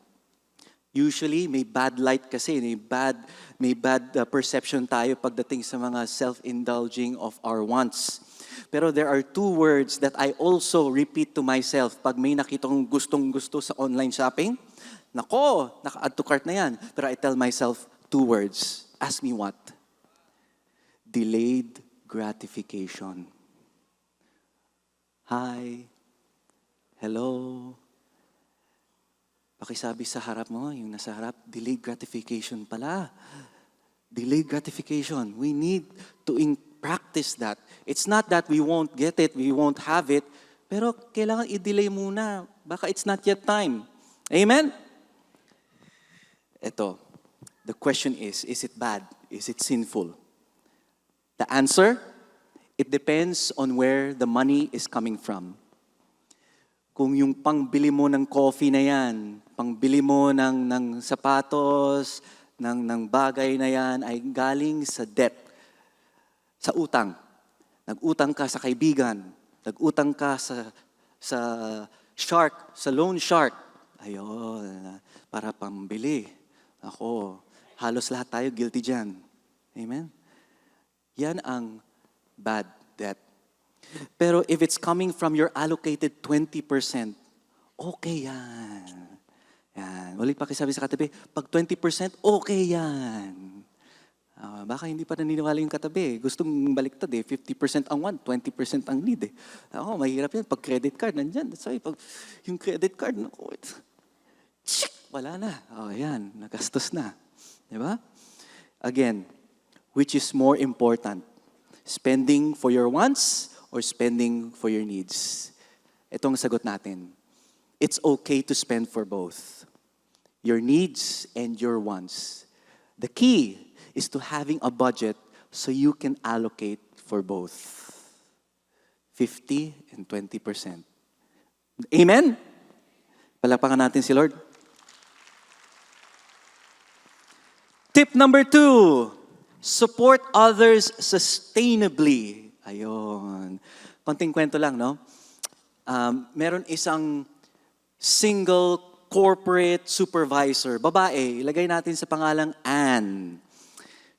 S3: Usually, may bad light kasi, may bad perception tayo pagdating sa mga self-indulging of our wants. Pero there are two words that I also repeat to myself pag may nakitang gustong-gusto sa online shopping. Nako, naka-add to cart na yan. Pero I tell myself two words. Ask me what? Delayed gratification. Hi. Hello. Pakisabi sa harap mo, yung nasa harap, delayed gratification pala. Delayed gratification. We need to practice that. It's not that we won't get it, we won't have it, pero kailangan i-delay muna. Baka it's not yet time. Amen? Ito, the question is it bad? Is it sinful? The answer, it depends on where the money is coming from. Kung yung pangbili mo ng coffee na yan, pangbili mo ng sapatos, ng bagay na yan ay galing sa debt, sa utang. Nag-utang ka sa kaibigan, nag-utang ka sa shark, sa loan shark. Ayun, para pambili. Ako, halos lahat tayo guilty dyan. Amen? Yan ang bad debt. Pero if it's coming from your allocated 20%, okay yan. Yan. Ulit pakisabi sa katabi, pag 20%, okay yan. Baka hindi pa naniniwala yung katabi. Gustong baliktad 50% ang want, 20% ang need Ako, mahirap yan. Pag credit card, nandyan. Sorry, pag yung credit card, naku, wala na. Yan, nagastos na. Diba? Again, which is more important? Spending for your wants or spending for your needs? Itong sagot natin. It's okay to spend for both. Your needs and your wants. The key is to having a budget so you can allocate for both. 50 and 20%. Amen? Palakpakan natin si Lord. Tip number 2, support others sustainably. Ayun. Konting kwento lang, no? Meron isang single corporate supervisor, babae, ilagay natin sa pangalang Anne.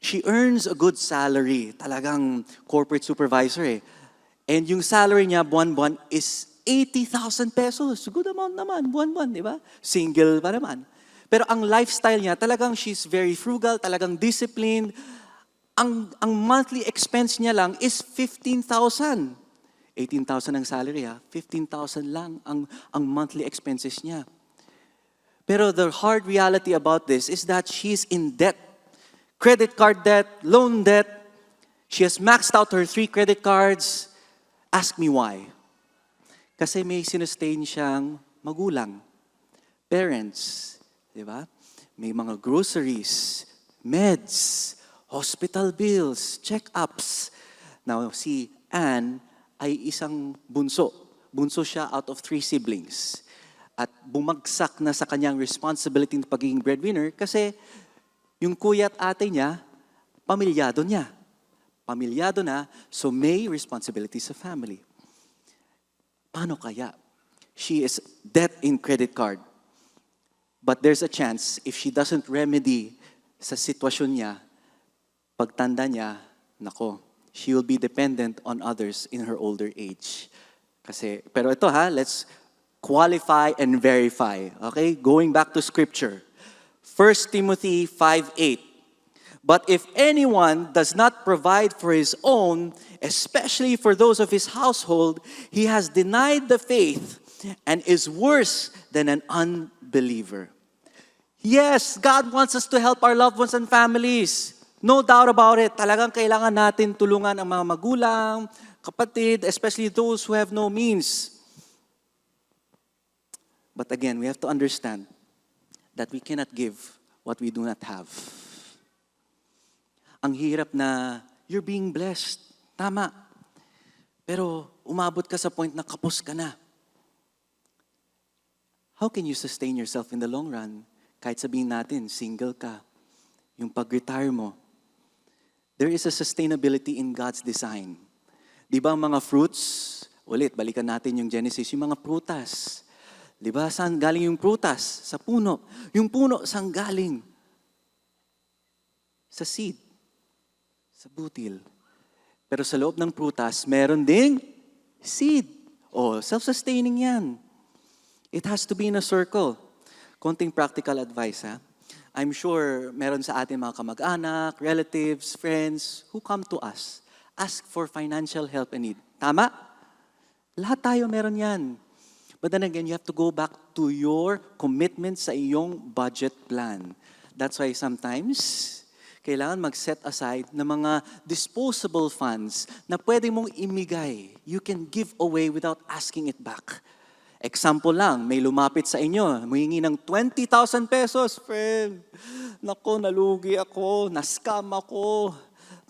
S3: She earns a good salary, talagang corporate supervisor And yung salary niya buwan-buwan is 80,000 pesos. Good amount naman, buwan-buwan, di ba? Single pa naman. Pero ang lifestyle niya, talagang she's very frugal, talagang disciplined. Ang monthly expense niya lang is 15,000. 18,000 ang salary 15,000 lang ang monthly expenses niya. Pero the hard reality about this is that she's in debt. Credit card debt, loan debt. She has maxed out her 3 credit cards. Ask me why. Kasi may sinustain siyang magulang, parents, di ba? May mga groceries, meds, hospital bills, check-ups. Now, si Anne ay isang bunso. Bunso siya out of 3 siblings. At bumagsak na sa kanyang responsibility ng pagiging breadwinner kasi yung kuya at ate niya, pamilyado niya. Pamilyado na, so may responsibility sa family. Paano kaya? She is debt in credit card. But there's a chance, if she doesn't remedy sa sitwasyon niya, pagtanda niya, nako, she will be dependent on others in her older age. Pero ito let's qualify and verify. Okay? Going back to Scripture. 1 Timothy 5:8. But if anyone does not provide for his own, especially for those of his household, he has denied the faith and is worse than an unbeliever. Yes, God wants us to help our loved ones and families. No doubt about it. Talagang kailangan natin tulungan ang mga magulang, kapatid, especially those who have no means. But again, we have to understand that we cannot give what we do not have. Ang hirap na you're being blessed. Tama. Pero umabot ka sa point na kapos ka na. How can you sustain yourself in the long run? Kahit sabihin natin, single ka. Yung pag-retire mo. There is a sustainability in God's design. Di ba ang mga fruits? Ulit, balikan natin yung Genesis. Yung mga prutas. Di ba? Saan galing yung prutas? Sa puno. Yung puno, saan galing? Sa seed. Sa butil. Pero sa loob ng prutas, meron ding seed. Oh, self-sustaining yan. It has to be in a circle. Konting practical advice, ha? I'm sure meron sa ating mga kamag-anak, relatives, friends, who come to us, ask for financial help and need. Tama? Lahat tayo meron yan. But then again, you have to go back to your commitment sa iyong budget plan. That's why sometimes, kailangan mag-set aside ng mga disposable funds na pwede mong imigay. You can give away without asking it back. Example lang, may lumapit sa inyo, humingi ng 20,000 pesos, friend. Nako, nalugi ako, na-scam ako.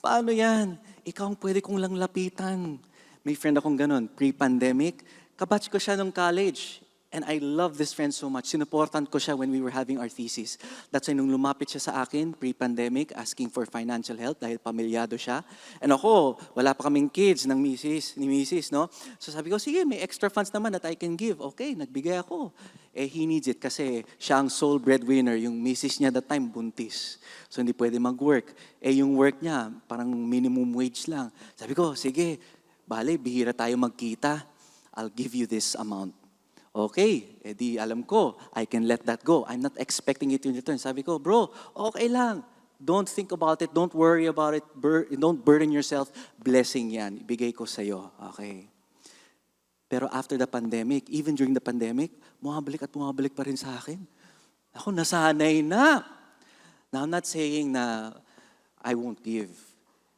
S3: Paano yan? Ikaw ang pwede kong lang lapitan. May friend akong ganun, pre-pandemic, kabatch ko siya nung college. And I love this friend so much. Sinuportan ko siya when we were having our thesis. That's why nung lumapit siya sa akin, pre-pandemic, asking for financial help dahil pamilyado siya. And ako, wala pa kaming kids ni misis, no? So sabi ko, sige, may extra funds naman that I can give. Okay, nagbigay ako. He needs it kasi siya ang sole breadwinner. Yung misis niya that time, buntis. So hindi pwede mag-work. Yung work niya, parang minimum wage lang. Sabi ko, sige, bale, bihira tayo magkita. I'll give you this amount. Okay, edi alam ko, I can let that go. I'm not expecting it in return. Sabi ko, bro, okay lang. Don't think about it. Don't worry about it. Don't burden yourself. Blessing yan. Ibigay ko sa'yo. Okay. Pero after the pandemic, even during the pandemic, bumabalik pa rin sa akin. Ako, nasanay na. Now, I'm not saying na I won't give.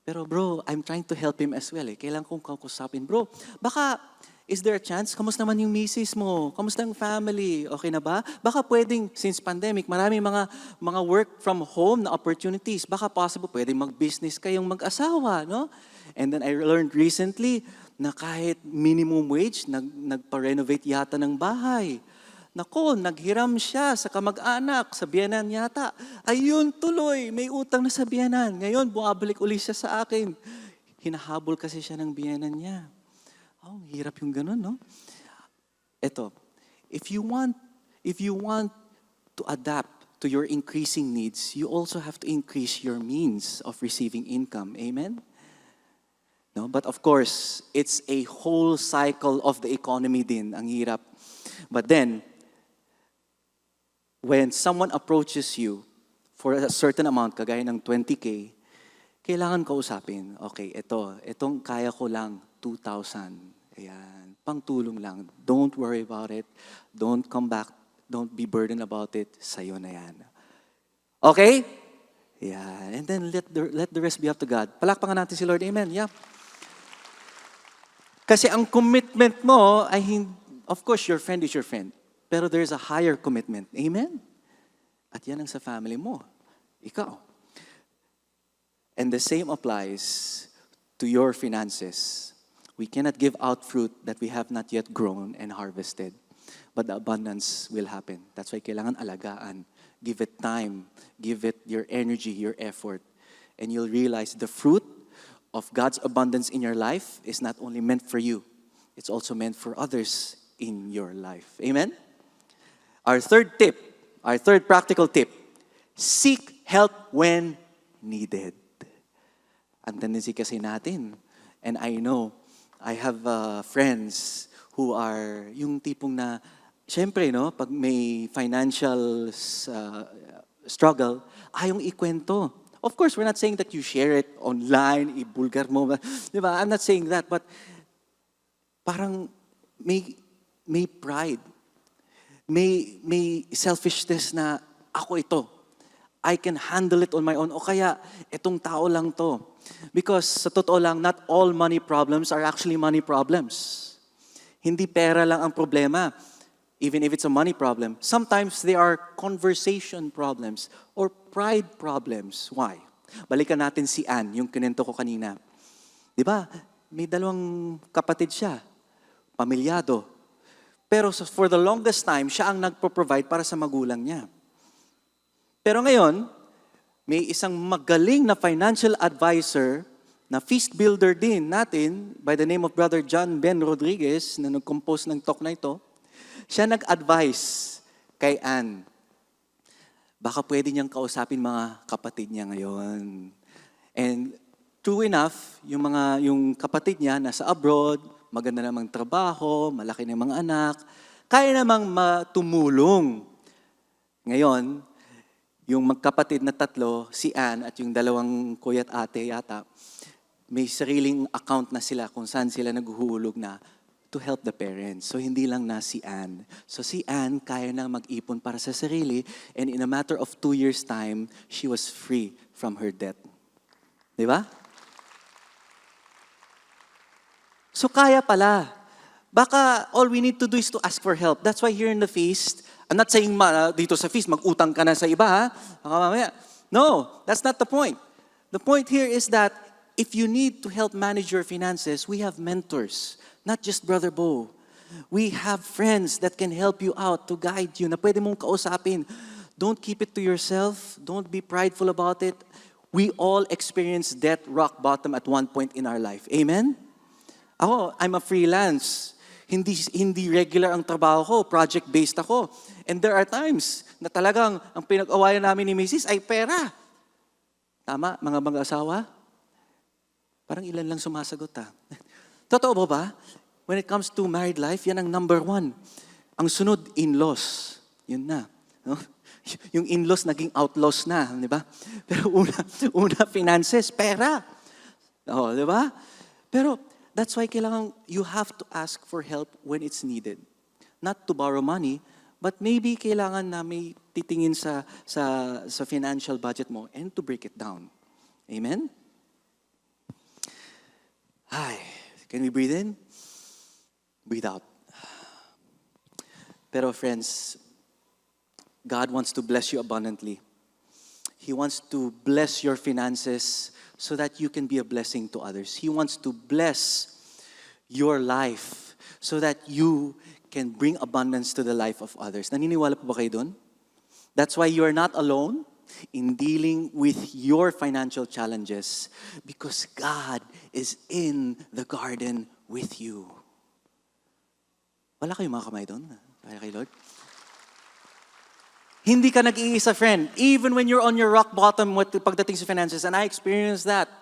S3: Pero bro, I'm trying to help him as well. Kailangan kong kakusapin. Bro, baka is there a chance? Kamusta naman yung misis mo? Kamusta ang family? Okay na ba? Baka pwedeng, since pandemic, marami mga work from home na opportunities. Baka possible, pwedeng mag-business kayong mag-asawa, no? And then I learned recently na kahit minimum wage, nagpa-renovate yata ng bahay. Nako, naghiram siya sa kamag-anak, sa biyanan yata. Ayun, tuloy, may utang na sa biyanan. Ngayon, bumabalik uli siya sa akin. Hinahabol kasi siya ng biyanan niya. Oh, hirap yung ganun, no? Ito, if you want to adapt to your increasing needs, you also have to increase your means of receiving income. Amen? No, but of course, it's a whole cycle of the economy din, ang hirap. But then, when someone approaches you for a certain amount, kagaya ng 20K, kailangan kausapin, okay, itong kaya ko lang, 2,000. Ayan, pangtulong lang. Don't worry about it. Don't come back. Don't be burdened about it. Sa'yo na yan. Okay? Yeah. And then let the rest be up to God. Palakpakan natin si Lord. Amen. Yeah. Kasi ang commitment mo ay, of course, your friend is your friend. Pero there's a higher commitment. Amen? At yan ang sa family mo. Ikaw. And the same applies to your finances. We cannot give out fruit that we have not yet grown and harvested. But the abundance will happen. That's why kailangan alagaan. Give it time. Give it your energy, your effort. And you'll realize the fruit of God's abundance in your life is not only meant for you. It's also meant for others in your life. Amen? Our third practical tip. Seek help when needed. Ang tendency kasi natin, and I know, I have friends who are yung tipong na, syempre, no, pag may financial struggle, ayong ikwento. Of course, we're not saying that you share it online, ibulgar mo. Di ba? I'm not saying that, but parang may pride. May selfishness na ako ito. I can handle it on my own. O kaya, itong tao lang to. Because sa totoo lang, not all money problems are actually money problems. Hindi pera lang ang problema, even if it's a money problem. Sometimes they are conversation problems or pride problems. Why? Balikan natin si Ann, yung kinento ko kanina. Di ba? May dalawang kapatid siya. Pamilyado. Pero for the longest time, siya ang nagpo-provide para sa magulang niya. Pero ngayon, may isang magaling na financial advisor na feast builder din natin by the name of Brother John Ben Rodriguez na nag-compose ng talk na ito. Siya nag-advise kay Anne. Baka pwede niyang kausapin mga kapatid niya ngayon. And true enough, yung kapatid niya nasa abroad, maganda namang trabaho, malaki na mga anak, kaya namang tumulong. Ngayon, yung magkapatid na tatlo, si Anne at yung dalawang kuya at ate yata, may sariling account na sila kung saan sila naghuhulog na to help the parents. So hindi lang na si Anne. So si Anne kaya na mag-ipon para sa sarili, and in a matter of 2 years' time, she was free from her debt. Di ba? So kaya pala. Baka all we need to do is to ask for help. That's why here in the feast, I'm not saying dito sa feast, mag-utang ka na sa iba, ha? Baka mamaya. No, that's not the point. The point here is that if you need to help manage your finances, we have mentors, not just Brother Bo. We have friends that can help you out, to guide you, na pwede mong kausapin. Don't keep it to yourself. Don't be prideful about it. We all experience debt rock bottom at one point in our life. Amen? Ako, I'm a freelance. Hindi regular ang trabaho ko, project-based ako. And there are times na talagang ang pinag-awayan namin ni Mrs. ay pera. Tama, mga mag-asawa? Parang ilan lang sumasagot, ha? Totoo ba? When it comes to married life, yan ang number 1. Ang sunod, in-laws. Yun na. No? Yung in-laws naging outlaws na, di ba? Pero una finances, pera. Oh, di ba? Pero that's why kailangan you have to ask for help when it's needed. Not to borrow money, but maybe kailangan na may titingin sa financial budget mo and to break it down. Amen? Hi. Can we breathe in? Breathe out. Pero friends, God wants to bless you abundantly. He wants to bless your finances so that you can be a blessing to others. He wants to bless your life so that you can bring abundance to the life of others. Naniniwala po ba kayo dun? That's why you are not alone in dealing with your financial challenges, because God is in the garden with you. Wala kayong mga kamay doon? Kaya kay Lord? Hindi ka nag-iisa, friend. Even when you're on your rock bottom pagdating sa finances, and I experienced that.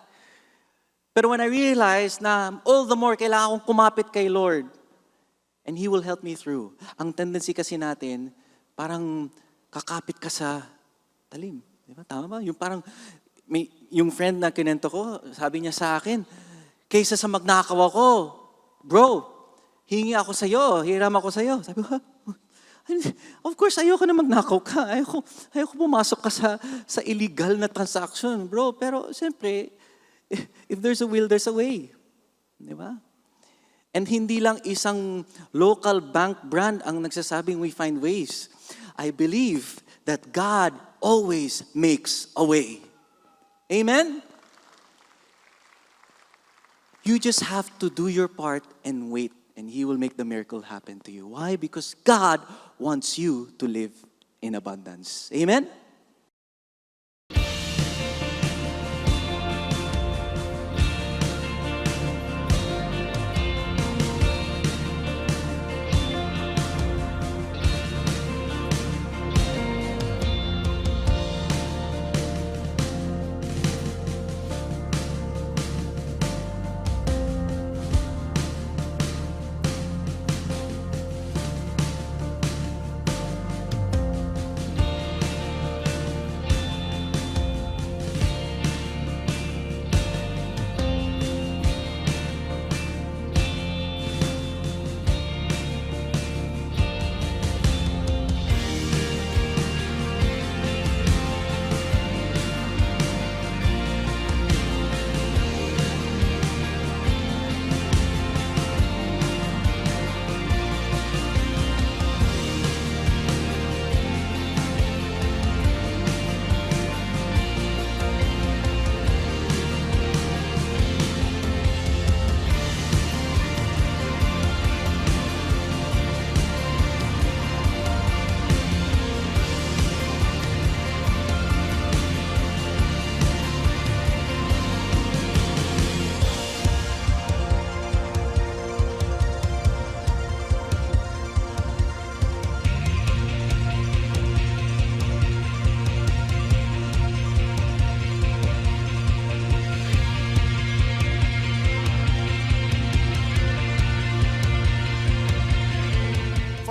S3: Pero when I realized na all the more kailangan kong kumapit kay Lord, and He will help me through. Ang tendency kasi natin, parang kakapit ka sa talim. Di ba? Tama ba? Yung parang, yung friend na kinento ko, sabi niya sa akin, kaysa sa magnakaw ako, bro, hingi ako sa'yo, hiram ako sa'yo. Sabi ko, of course, ayoko na magnakaw ka. Ayoko pumasok ka sa illegal na transaction, bro. Pero, siyempre, if there's a will, there's a way. Di ba? And hindi lang isang local bank brand ang nagsasabing we find ways. I believe that God always makes a way. Amen? You just have to do your part and wait, and He will make the miracle happen to you. Why? Because God wants you to live in abundance. Amen?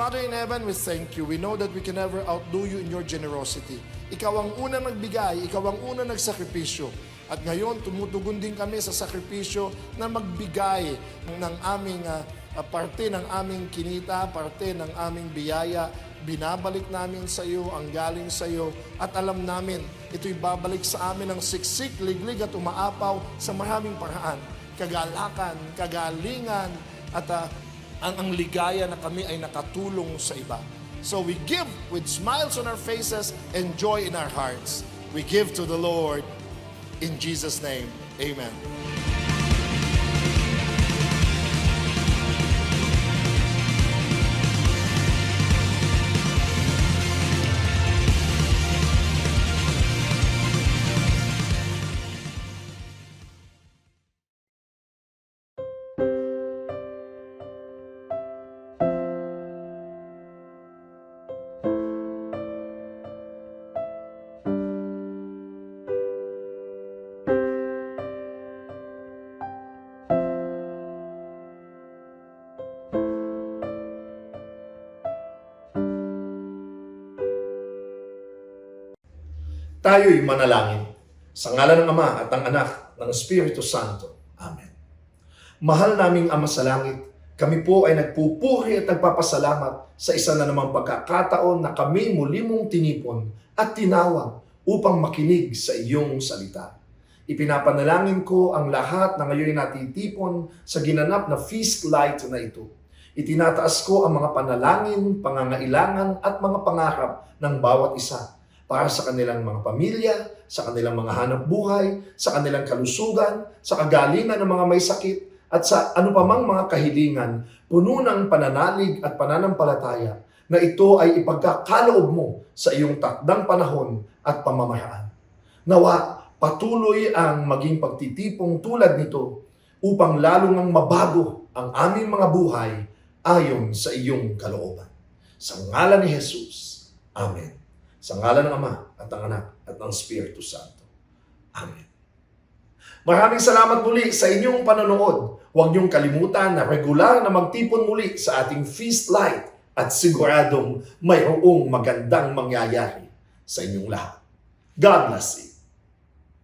S2: Father in heaven, we thank you. We know that we can never outdo you in your generosity. Ikaw ang unang nagbigay, ikaw ang unang nagsakripisyo. At ngayon, tumutugon din kami sa sakripisyo na magbigay ng aming parte ng aming kinita, parte ng aming biyaya. Binabalik namin sa iyo ang galing sa iyo at alam namin ito'y babalik sa amin ng siksik, liglig at umaapaw sa maraming paraan. Kagalakan, kagalingan at ang ligaya na kami ay nakatulong sa iba. So we give with smiles on our faces and joy in our hearts. We give to the Lord in Jesus' name. Amen.
S1: Tayo'y manalangin. Sa ngalan ng Ama at ng Anak ng Espiritu Santo. Amen. Mahal naming Ama sa langit, kami po ay nagpupuri at nagpapasalamat sa isa na namang pagkakataon na kami muli mong tinipon at tinawag upang makinig sa iyong salita. Ipinapanalangin ko ang lahat na ngayon natitipon sa ginanap na feast light na ito. Itinataas ko ang mga panalangin, pangangailangan at mga pangarap ng bawat isa para sa kanilang mga pamilya, sa kanilang mga hanap buhay, sa kanilang kalusugan, sa kagalingan ng mga may sakit, at sa anupamang mga kahilingan, puno ng pananalig at pananampalataya na ito ay ipagkakaloob mo sa iyong takdang panahon at pamamaraan. Nawa, patuloy ang maging pagtitipong tulad nito upang lalong ang mabago ang aming mga buhay ayon sa iyong kalooban. Sa ngalan ni Jesus. Amen. Sa ngalan ng Ama at ng Anak at ng Espiritu Santo. Amen. Maraming salamat muli sa inyong panonood. Huwag niyong kalimutan na regular na magtipon muli sa ating feast light at siguradong mayroong magandang mangyayari sa inyong lahat. God bless you.